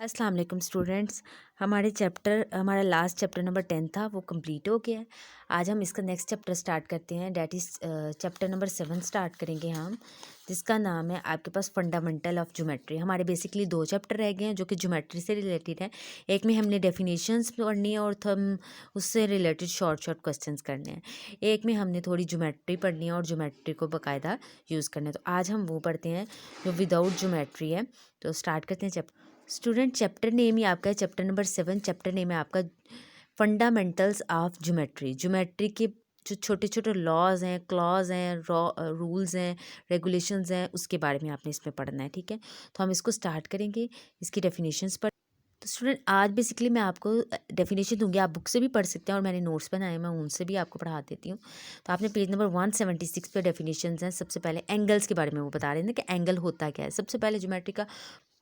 अस्सलाम वालेकुम स्टूडेंट्स। हमारा लास्ट चैप्टर नंबर 10 था, वो कंप्लीट हो गया है। आज हम इसका नेक्स्ट चैप्टर स्टार्ट करते हैं, that is chapter number 7 start करेंगे हम, जिसका नाम है आपके पास फंडामेंटल ऑफ ज्योमेट्री। हमारे बेसिकली 2 चैप्टर रह गए हैं जो कि ज्योमेट्री से रिलेटेड हैं। एक में हमने डेफिनेशंस पढ़नी है और हम उससे रिलेटेड शॉर्ट शॉर्ट क्वेश्चंस करने हैं। एक में हमने थोड़ी ज्योमेट्री पढ़नी है और ज्योमेट्री को बाकायदा यूज़ करना है। तो आज हम वो पढ़ते हैं जो विदाउट ज्योमेट्री है। तो स्टार्ट करते हैं चैप्टर। स्टूडेंट, चैप्टर नेम ही आपका है चैप्टर नंबर 7। चैप्टर नेम है आपका फंडामेंटल्स ऑफ ज्योमेट्री। ज्योमेट्री के जो छोटे छोटे लॉज हैं, क्लॉज हैं, रूल्स हैं, रेगुलेशंस हैं, उसके बारे में आपने इसमें पढ़ना है। ठीक है, तो हम इसको स्टार्ट करेंगे इसकी डेफिनेशंस पर। तो स्टूडेंट, आज बेसिकली मैं आपको डेफिनेशन दूंगी, आप बुक से भी पढ़ सकते हैं और मैंने नोट्स बनाए, मैं उनसे भी आपको पढ़ा देती हूँ। तो आपने पेज नंबर 176 पे डेफिनेशंस हैं। सबसे पहले एंगल्स के बारे में वो बता रहे हैं कि एंगल होता क्या है। सबसे पहले ज्योमेट्री का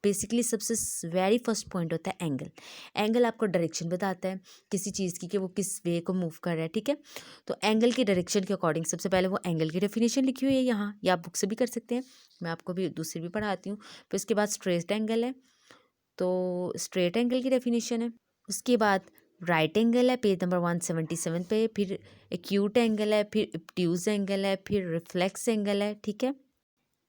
बेसिकली सबसे वेरी फर्स्ट पॉइंट होता है एंगल। एंगल आपको डायरेक्शन बताता है किसी चीज़ की कि वो किस वे को मूव कर रहा है। ठीक है, तो एंगल की डायरेक्शन के अकॉर्डिंग सबसे पहले वो एंगल की डेफिनेशन लिखी हुई है यहाँ, या आप बुक से भी कर सकते हैं, मैं आपको भी दूसरी भी पढ़ाती हूँ। फिर उसके बाद स्ट्रेट एंगल है, तो स्ट्रेट एंगल की डेफिनेशन है। उसके बाद राइट एंगल है पेज नंबर 177 पे, फिर एक्यूट एंगल है, फिर इब्ट्यूज एंगल है, फिर रिफ्लेक्स एंगल है। ठीक है,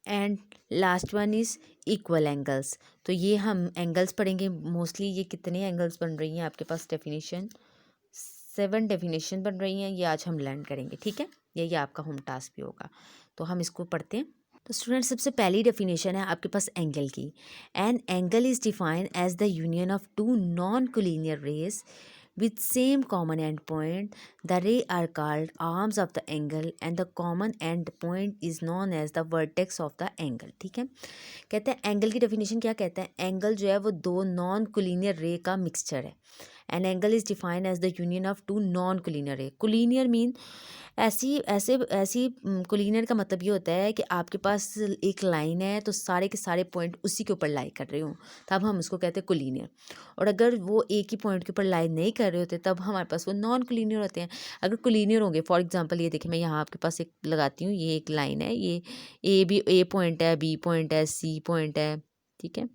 and last one is equal angles. तो ये हम एंगल्स पढ़ेंगे मोस्टली। ये कितने एंगल्स बन रही हैं आपके पास डेफिनेशन, 7 डेफिनेशन बन रही हैं, ये आज हम लर्न करेंगे। ठीक है, यही आपका होम टास्क भी होगा, तो हम इसको पढ़ते हैं। तो स्टूडेंट, सबसे पहली डेफिनेशन है आपके पास एंगल की। An angle is defined as the union of two non collinear rays with same common end point. The ray are called arms of the angle and the common end point is known as the vertex of the angle. ठीक है, कहते हैं angle की definition क्या कहता है, angle जो है वो दो नॉन कोलिनियर रे का मिक्सचर है। An angle is defined as the union of two non collinear ray. Collinear mean ऐसी कोलिनियर का मतलब ये होता है कि आपके पास एक लाइन है तो सारे के सारे पॉइंट उसी के ऊपर लाई कर रहे हों, तब हम उसको कहते हैं कोलिनियर। और अगर वो एक ही पॉइंट के ऊपर लाइन नहीं कर रहे होते तब हमारे पास वो नॉन कोलिनियर होते हैं। अगर कोलिनियर होंगे, फॉर एग्जांपल ये देखिए, मैं यहाँ आपके पास एक लगाती हूँ, ये एक लाइन है, ये ए पॉइंट है, बी पॉइंट है, सी पॉइंट है। ठीक है,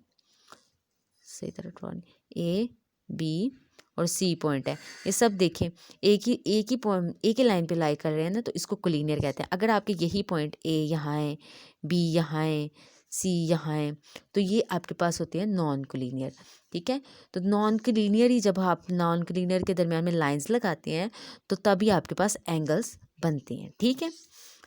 सही तरह ड्रॉ, ए बी और सी पॉइंट है, ये सब देखें एक ही पॉइंट, एक ही लाइन पे लाई कर रहे हैं ना, तो इसको कोलिनियर कहते हैं। अगर आपके यही पॉइंट ए यहाँ है, बी यहाँ है, सी यहाँ है, तो ये आपके पास होते हैं नॉन कोलिनियर। ठीक है, तो नॉन कोलिनियर ही, जब आप नॉन कोलिनियर के दरमियान में लाइंस लगाते हैं तो तभी आपके पास एंगल्स बनते हैं। ठीक है,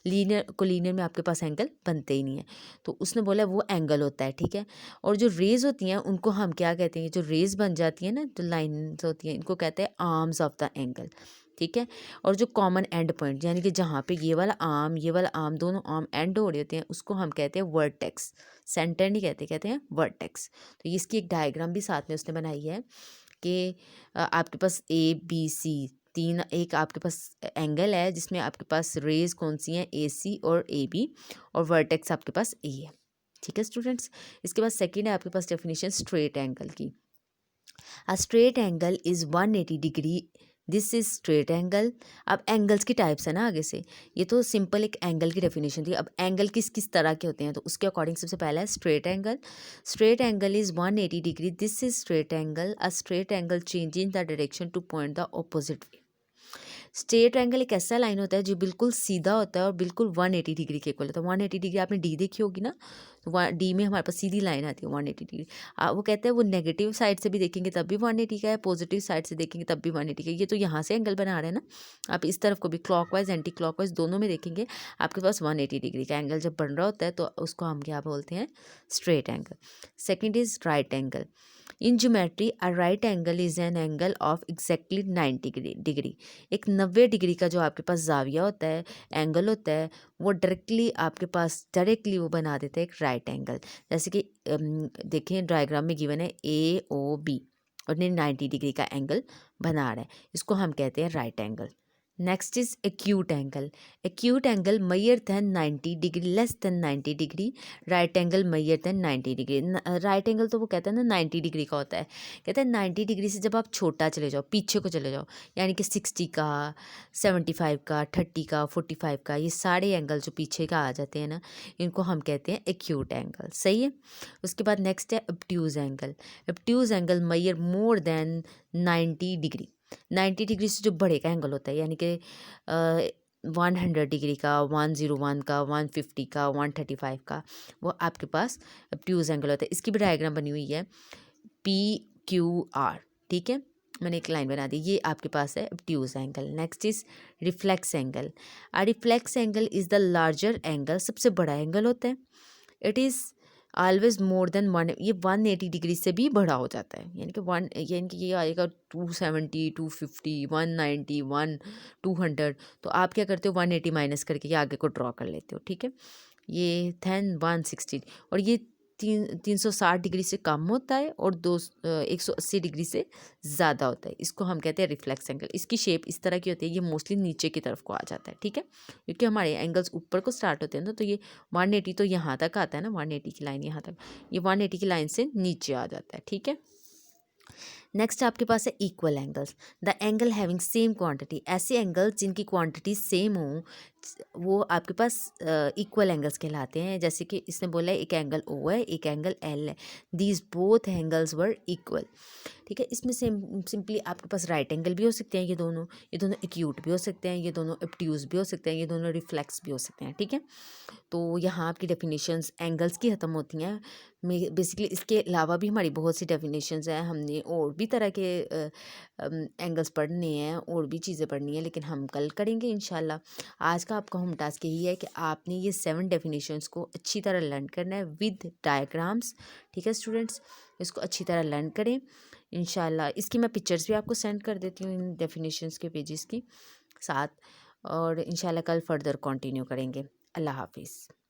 लीनियर कोलिनियर में आपके पास एंगल बनते ही नहीं है, तो उसने बोला वो एंगल होता है। ठीक है, और जो रेज होती हैं उनको हम क्या कहते हैं, जो रेज बन जाती है ना, जो लाइन्स होती हैं, इनको कहते हैं आर्म्स ऑफ द एंगल। ठीक है, और जो कॉमन एंड पॉइंट, यानी कि जहाँ पे ये वाला आर्म दोनों आर्म एंड हो रहे होते हैं, उसको हम कहते हैं वर्टेक्स। सेंटर नहीं कहते, कहते हैं वर्टेक्स। तो इसकी एक डायग्राम भी साथ में उसने बनाई है कि आपके पास ए बी सी तीन, एक आपके पास एंगल है जिसमें आपके पास रेज कौन सी हैं, ए सी और ए बी, और वर्टेक्स आपके पास ए है। ठीक है स्टूडेंट्स, इसके बाद सेकंड है आपके पास डेफिनेशन स्ट्रेट एंगल की। A straight angle is 180 degree, this is straight angle. अब एंगल्स की टाइप्स है ना, आगे से ये तो सिंपल एक एंगल की डेफिनेशन थी। अब एंगल किस किस तरह के होते हैं, तो उसके अकॉर्डिंग सबसे पहला है straight angle. Straight angle is 180 degree, this is straight angle. A straight angle changing the direction two point the opposite way. Straight angle एक ऐसा लाइन होता है जो बिल्कुल सीधा होता है और बिल्कुल 180 डिग्री के इक्वल होता है। 180 डिग्री आपने डी देखी होगी ना, तो डी में हमारे पास सीधी लाइन आती है 180 डिग्री। वो कहते हैं वो नेगेटिव साइड से भी देखेंगे तब भी 180 का है, पॉजिटिव साइड से देखेंगे तब भी 180 का है। ये तो यहाँ से एंगल बना रहे हैं ना, आप इस तरफ को भी क्लॉकवाइज एंटी क्लॉकवाइज दोनों में देखेंगे, आपके पास 180 डिग्री का एंगल जब बन रहा होता है तो उसको हम क्या बोलते हैं, straight angle. Second is right angle. In geometry a right angle is an angle of exactly 90 degree. एक 90 डिग्री का जो आपके पास जाविया होता है, एंगल होता है, वो डायरेक्टली वो बना देता है एक राइट एंगल। जैसे कि देखें डायग्राम में गिवन है ए ओ बी और 90 डिग्री का एंगल बना रहा है, इसको हम कहते हैं right angle. Next is acute angle. Acute angle measure than 90 degree, less than 90 degree. Right angle measure than 90 degree. Right angle तो वो कहते हैं ना 90 डिग्री का होता है. कहते हैं 90 डिग्री से जब आप छोटा चले जाओ, पीछे को चले जाओ, यानी कि 60 का, 75 का, 30 का, 45 का, ये सारे एंगल जो पीछे का आ जाते हैं ना, इनको हम कहते हैं एक्यूट एंगल. सही है. उसके बाद नेक्स्ट है obtuse angle. Obtuse angle measure more than 90 degree. 90 degree से जो बड़े का एंगल होता है, यानी कि 100 डिग्री का, 101 का, 150 का, 135 का, वो आपके पास ऑब्ट्यूज एंगल होता है. इसकी भी डायग्राम बनी हुई है PQR. ठीक है, मैंने एक लाइन बना दी. ये आपके पास है obtuse angle. Next is reflex angle. Reflex angle is the larger angle, सबसे बड़ा एंगल होता है. It is always more than 1, ये 180 डिग्री से भी बड़ा हो जाता है, यानी कि ये आएगा 270, 250, 190, 200. तो आप क्या करते हो, 180 माइनस करके ये आगे को ड्रॉ कर लेते हो. ठीक है, ये 160. और ये 360 डिग्री से कम होता है और 180 डिग्री से ज़्यादा होता है. इसको हम कहते हैं रिफ्लेक्स एंगल. इसकी शेप इस तरह की होती है, ये मोस्टली नीचे की तरफ को आ जाता है. ठीक है, क्योंकि हमारे एंगल्स ऊपर को स्टार्ट होते हैं ना, तो ये 180 तो यहाँ तक आता है ना, 180 की लाइन यहाँ तक, ये 180 की लाइन से नीचे आ जाता है. ठीक है. नेक्स्ट आपके पास है equal angles. The angle having same quantity. ऐसे एंगल्स जिनकी क्वांटिटी सेम हो, वो आपके पास इक्वल एंगल्स कहलाते हैं. जैसे कि इसने बोला है एक एंगल O है, एक एंगल L है. These both angles were equal. ठीक है, इसमें सिंपली आपके पास राइट एंगल भी हो सकते हैं, ये दोनों एक्यूट भी हो सकते हैं, ये दोनों ऑब्ट्यूज भी हो सकते हैं, ये दोनों रिफ्लेक्स भी हो सकते हैं. ठीक है, तो यहाँ आपकी डेफिनेशंस एंगल्स की ख़त्म होती हैं. बेसिकली इसके अलावा भी हमारी बहुत सी डेफिनेशंस हैं. हमने और भी तरह के एंगल्स पढ़ने हैं, और भी चीज़ें पढ़नी है, लेकिन हम कल करेंगे इंशाल्लाह. आज का आपका होम टास्क यही है कि आपने ये 7 डेफिनेशंस को अच्छी तरह लर्न करना है विद डायग्राम्स. ठीक है स्टूडेंट्स, इसको अच्छी तरह लर्न करें इंशाल्लाह. इसकी मैं पिक्चर्स भी आपको सेंड कर देती हूँ इन डेफिनेशंस के पेजेस की साथ, और इंशाल्लाह कल फर्दर कंटिन्यू करेंगे. अल्लाह हाफिज़.